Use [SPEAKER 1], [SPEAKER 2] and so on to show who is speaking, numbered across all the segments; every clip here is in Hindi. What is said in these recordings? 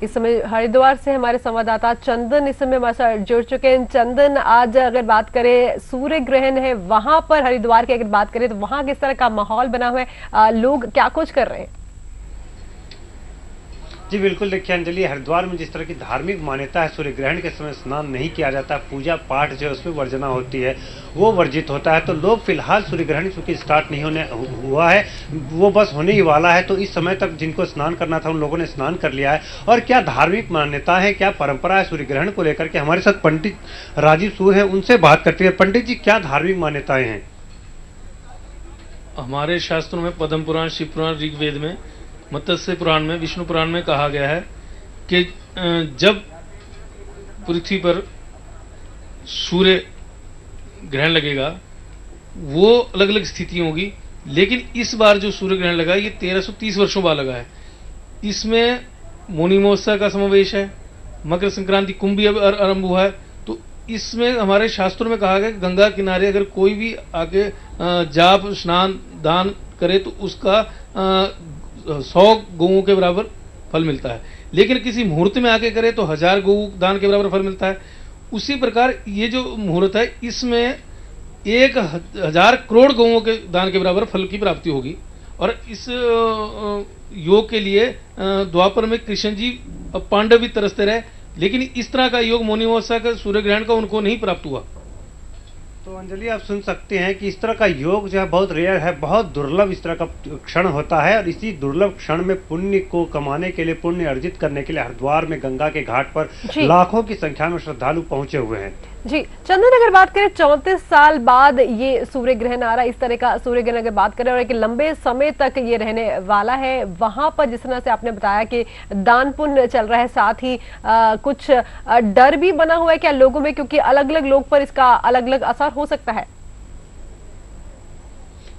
[SPEAKER 1] इस समय हरिद्वार से हमारे संवाददाता चंदन इस समय हमारे साथ जुड़ चुके हैं। चंदन, आज अगर बात करें सूर्य ग्रहण है वहां पर, हरिद्वार की अगर बात करें तो वहां किस तरह का माहौल बना हुआ है, लोग क्या कुछ कर रहे हैं?
[SPEAKER 2] जी बिल्कुल, देखिए अंजलि, हरिद्वार में जिस तरह की धार्मिक मान्यता है, सूर्य ग्रहण के समय स्नान नहीं किया जाता, पूजा पाठ जो है उसमें वर्जना होती है, वो वर्जित होता है। तो लोग फिलहाल सूर्य ग्रहण चूंकि स्टार्ट नहीं होने हुआ है, वो बस होने ही वाला है, तो इस समय तक जिनको स्नान करना था उन लोगों ने स्नान कर लिया है। और क्या धार्मिक मान्यता है, क्या परंपरा है सूर्य ग्रहण को लेकर के, हमारे साथ पंडित राजीव सूद है, उनसे बात करते हैं। पंडित जी, क्या धार्मिक मान्यताएं हैं?
[SPEAKER 3] हमारे शास्त्रों में पद्म पुराण, शिव पुराण, ऋग्वेद में, मत्स्य पुराण में, विष्णु पुराण में कहा गया है कि जब पृथ्वी पर सूर्य ग्रहण लगेगा वो अलग अलग स्थिति होगी, लेकिन इस बार जो सूर्य ग्रहण लगा ये 1330 वर्षों बाद लगा है। इसमें मौनी महोत्सव का समावेश है, मकर संक्रांति, कुंभ भी अब आरंभ हुआ है। तो इसमें हमारे शास्त्रों में कहा गया कि गंगा किनारे अगर कोई भी आके जाप, स्नान, दान करे तो उसका 100 गौओं के बराबर फल मिलता है, लेकिन किसी मुहूर्त में आके करे तो 1000 गौ दान के बराबर फल मिलता है। उसी प्रकार ये जो मुहूर्त है इसमें 1000 करोड़ गौओं के दान के बराबर फल की प्राप्ति होगी। और इस योग के लिए द्वापर में कृष्ण जी पांडव भी तरसते रहे, लेकिन इस तरह का योग मौनी अमावस्या का सूर्य ग्रहण का उनको नहीं प्राप्त हुआ।
[SPEAKER 2] तो अंजलि, आप सुन सकते हैं कि इस तरह का योग जो है बहुत रेयर है, बहुत दुर्लभ इस तरह का क्षण होता है। और इसी दुर्लभ क्षण में पुण्य को कमाने के लिए, पुण्य अर्जित करने के लिए हरिद्वार में गंगा के घाट पर लाखों की संख्या में श्रद्धालु पहुंचे हुए हैं।
[SPEAKER 1] जी चंदन, अगर बात करें 34 साल बाद ये सूर्य ग्रहण आ रहा है, इस तरह का सूर्य ग्रहण अगर बात करें और एक लंबे समय तक ये रहने वाला है, वहां पर जिस तरह से आपने बताया कि दान पुण्य चल रहा है, साथ ही कुछ डर भी बना हुआ है क्या लोगों में, क्योंकि अलग अलग लोग पर इसका अलग अलग असर हो सकता है?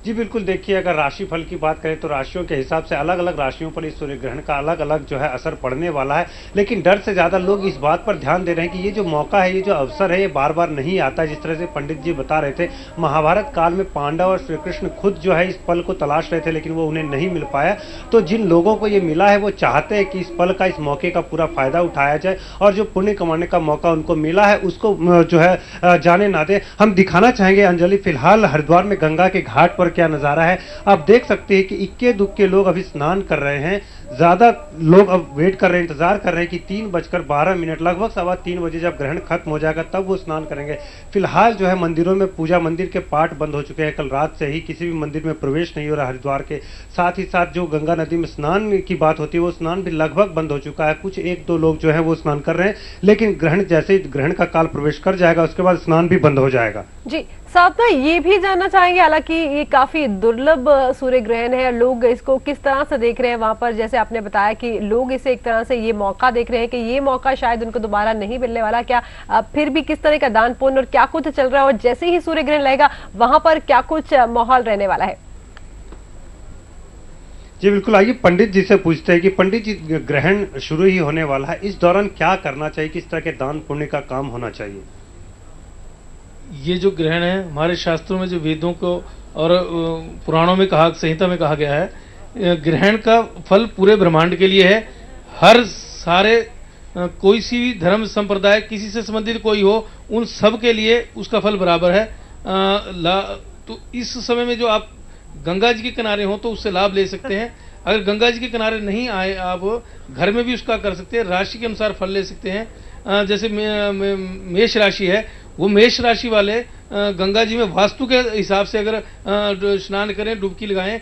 [SPEAKER 2] जी बिल्कुल, देखिए अगर राशि फल की बात करें तो राशियों के हिसाब से अलग अलग राशियों पर इस सूर्य ग्रहण का अलग अलग जो है असर पड़ने वाला है। लेकिन डर से ज़्यादा लोग इस बात पर ध्यान दे रहे हैं कि ये जो मौका है, ये जो अवसर है, ये बार बार नहीं आता। जिस तरह से पंडित जी बता रहे थे, महाभारत काल में पांडव और श्री कृष्ण खुद जो है इस पल को तलाश रहे थे, लेकिन वो उन्हें नहीं मिल पाया। तो जिन लोगों को ये मिला है वो चाहते हैं कि इस पल का, इस मौके का पूरा फायदा उठाया जाए, और जो पुण्य कमाने का मौका उनको मिला है उसको जो है जाने ना दे। हम दिखाना चाहेंगे अंजलि, फिलहाल हरिद्वार में गंगा के घाट पर क्या नज़ारा है। आप देख सकते हैं कि इक्के दुक्के लोग अभी स्नान कर रहे हैं, ज्यादा लोग अब वेट कर रहे हैं, इंतजार कर रहे हैं कि 3:12 लगभग 3:15 बजे जब ग्रहण खत्म हो जाएगा तब वो स्नान करेंगे। फिलहाल जो है मंदिरों में पूजा, मंदिर के पाठ बंद हो चुके हैं। कल रात से ही किसी भी मंदिर में प्रवेश नहीं हो रहा हरिद्वार के। साथ ही साथ जो गंगा नदी में स्नान की बात होती है वो स्नान भी लगभग बंद हो चुका है। कुछ 1-2 लोग जो है वो स्नान कर रहे हैं, लेकिन ग्रहण जैसे ही ग्रहण का काल प्रवेश कर जाएगा उसके बाद स्नान भी बंद हो जाएगा।
[SPEAKER 1] जी, साथ में ये भी जानना चाहेंगे, हालांकि ये काफी दुर्लभ सूर्य ग्रहण है, लोग इसको किस तरह से देख रहे हैं वहां पर? जैसे आपने बताया कि लोग इसे एक तरह से ये मौका देख रहे हैं कि ये मौका शायद उनको दोबारा नहीं मिलने वाला। क्या फिर भी किस तरह का दान पुण्य और क्या कुछ चल रहा है, और जैसे ही सूर्य ग्रहण लगेगा वहां पर क्या कुछ माहौल रहने वाला है?
[SPEAKER 2] जी बिल्कुल, आइए पंडित जी से पूछते हैं कि पंडित जी, ग्रहण शुरू ही होने वाला है, इस दौरान क्या करना चाहिए, किस तरह के दान पुण्य का काम होना चाहिए?
[SPEAKER 3] ये जो ग्रहण है हमारे शास्त्रों में, जो वेदों को और पुराणों में कहा, संहिता में कहा गया है, ग्रहण का फल पूरे ब्रह्मांड के लिए है। हर सारे कोई सी भी धर्म संप्रदाय, किसी से संबंधित कोई हो, उन सब के लिए उसका फल बराबर है। तो इस समय में जो आप गंगा जी के किनारे हो तो उससे लाभ ले सकते हैं। अगर गंगा जी के किनारे नहीं आए, आप घर में भी उसका कर सकते हैं, राशि के अनुसार फल ले सकते हैं। जैसे मेष राशि है, वो मेष राशि वाले गंगा जी में वास्तु के हिसाब से अगर स्नान करें, डुबकी लगाएं,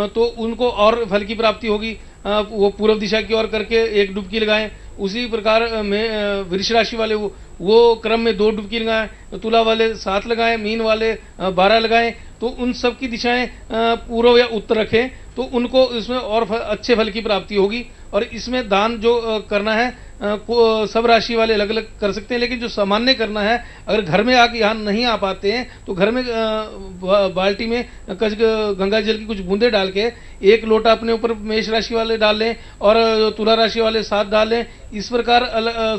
[SPEAKER 3] तो उनको और फल की प्राप्ति होगी। वो पूर्व दिशा की ओर करके 1 डुबकी लगाएं। उसी प्रकार में वृष राशि वाले वो क्रम में 2 डुबकी लगाएं, तुला वाले 7 लगाएं, मीन वाले 12 लगाएं। तो उन सब की दिशाएं पूर्व या उत्तर रखें तो उनको इसमें और अच्छे फल की प्राप्ति होगी। और इसमें दान जो करना है सब राशि वाले अलग अलग कर सकते हैं, लेकिन जो सामान्य करना है, अगर घर में आके यहाँ नहीं आ पाते हैं तो घर में बाल्टी में गंगा जल की कुछ बूंदे डाल के 1 लोटा अपने ऊपर मेष राशि वाले डाल लें और तुला राशि वाले 7 डाल लें। इस प्रकार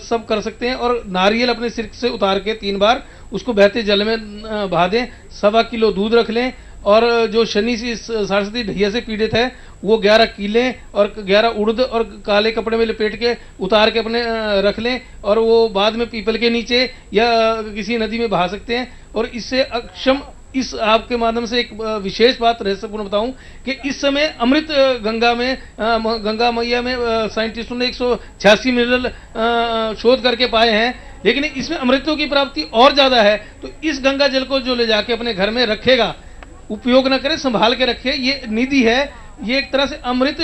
[SPEAKER 3] सब कर सकते हैं। और नारियल अपने सिर से उतार के 3 बार उसको बहते जल में बहा दें। 1.25 किलो दूध रख लें। और जो शनि से, सरस्वती ढैया से पीड़ित है वो 11 कीलें और 11 उड़द और काले कपड़े में लपेट के उतार के अपने रख लें, और वो बाद में पीपल के नीचे या किसी नदी में बहा सकते हैं। और इससे अक्षम, इस आपके माध्यम से एक विशेष बात रहस्यपूर्ण बताऊं कि इस समय अमृत गंगा में, गंगा मैया में साइंटिस्टों ने 186 मिनरल शोध करके पाए हैं, लेकिन इसमें अमृतों की प्राप्ति और ज्यादा है। तो इस गंगा जल को जो ले जाके अपने घर में रखेगा, उपयोग न करे, संभाल के रखे, ये निधि है, ये एक तरह से अमृत।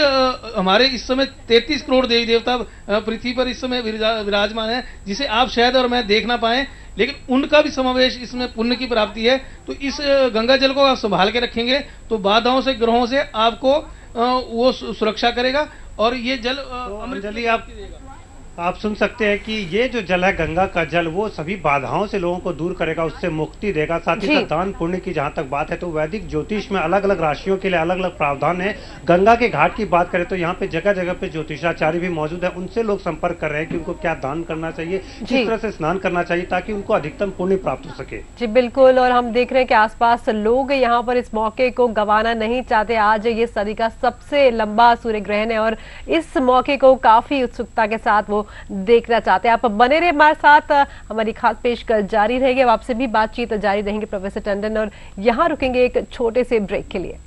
[SPEAKER 3] हमारे इस समय 33 करोड़ देवी देवता पृथ्वी पर इस समय विराजमान है, जिसे आप शायद और मैं देख ना पाए, लेकिन उनका भी समावेश इसमें पुण्य की प्राप्ति है। तो इस गंगा जल को आप संभाल के रखेंगे तो बाधाओं से, ग्रहों से आपको वो सुरक्षा करेगा, और ये जल
[SPEAKER 2] अंजलि, आप सुन सकते हैं कि ये जो जल है, गंगा का जल, वो सभी बाधाओं से लोगों को दूर करेगा, उससे मुक्ति देगा। साथ ही साथ दान पुण्य की जहां तक बात है तो वैदिक ज्योतिष में अलग अलग राशियों के लिए अलग अलग प्रावधान है। गंगा के घाट की बात करें तो यहाँ पे जगह जगह पे ज्योतिषाचार्य भी मौजूद है, उनसे लोग संपर्क कर रहे हैं कि उनको क्या दान करना चाहिए, किस तरह से स्नान करना चाहिए ताकि उनको अधिकतम पुण्य प्राप्त हो सके।
[SPEAKER 1] जी बिल्कुल, और हम देख रहे हैं कि आसपास लोग यहाँ पर इस मौके को गंवाना नहीं चाहते। आज ये सदी का सबसे लंबा सूर्य ग्रहण है और इस मौके को काफी उत्सुकता के साथ वो देखना चाहते हैं। आप बने रहे हमारे साथ, हमारी खास पेशकश जारी रहेगी। अब आपसे भी बातचीत जारी रहेंगे प्रोफेसर टंडन, और यहाँ रुकेंगे एक छोटे से ब्रेक के लिए।